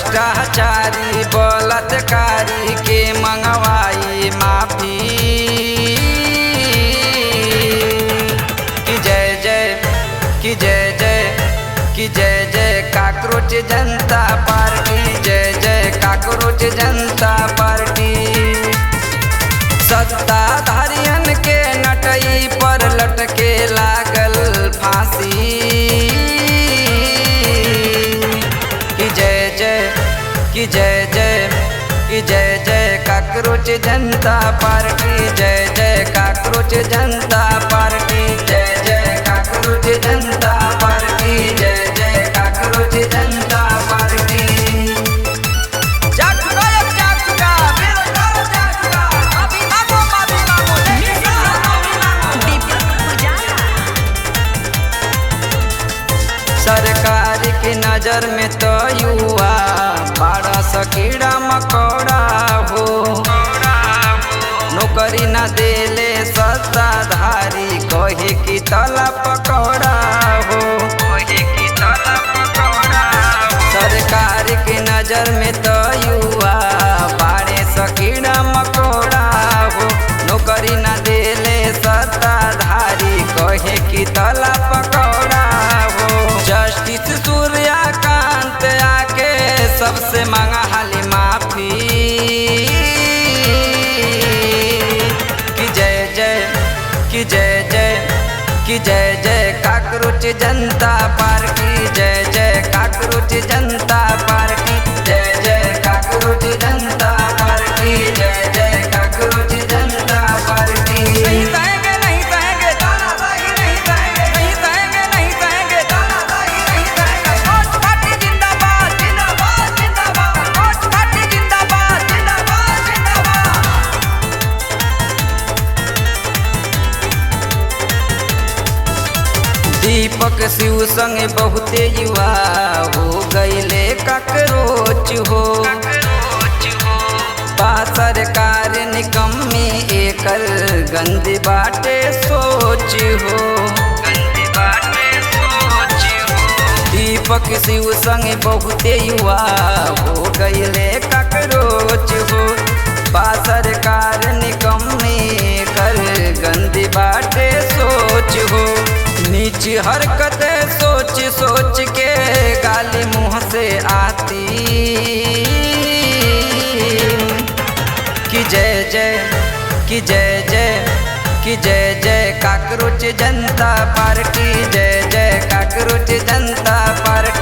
भ्रष्टाचारी बलात्कारी के मंगवाई माफी। कि जय जय कि जय जय कि जय जय काकरोच जनता पार्टी, जय जय काकरोच जनता पार्टी। सत्ताधारियन के नटई पर लटके लागल फांसी। कि जय जय कि जय जय कि जय जय काकरोच जनता पार्टी, जय जय काकरोच जनता पार्टी, जय जय काकरोच जनता पार्टी, जय जय काकरोच जनता पार्टी। सरकार की नजर में तो युवा बड़ा कीड़ा मकोड़ा हो। नौकरी न देले सत्ताधारी कहे की तला पकौड़ा हो। सरकार की नजर में तो युवा बड़े कीड़ा मकोड़ा हो। नौकरी न देले सत्ताधारी कहे की तला पकौड़ा हो। जस्टिस सूर्यकांत आके सबसे मांगा हाली माफी। कि जय जय कि जय जय कि जय जय काकरोच जनता पार्टी, जय जय काकरोच जनता पार्टी, जय जय काकरोच जनता पार्टी, जय जय काकरोच जनता पार्टी। नहीं सहेंगे नहीं सहेंगे तानाशाही, नहीं सहेंगे नहीं सहेंगे नहीं सहेंगे तानाशाही, नहीं सहेंगे। कोच पार्टी जिंदाबाद जिंदाबाद जिंदाबाद, कोच पार्टी जिंदाबाद जिंदाबाद जिंदाबाद। दीपक शिव संग बहुते युवा हो गईले काकरोच हो। बा सरकार निकम्मी एकर गंदी बाटे सोच हो। दीपक शिव संग बहुते युवा हो गईले काकरोच हो। बा सरकार निकम्मी एकर गंदी बाटे सोच हो। नीच हरकतें सोच सोच के गाली मुँह से आती। कि जय जय कि जय जय कि जय जय काकरोच जनता पार्टी, जय जय काकरोच जनता पार्टी।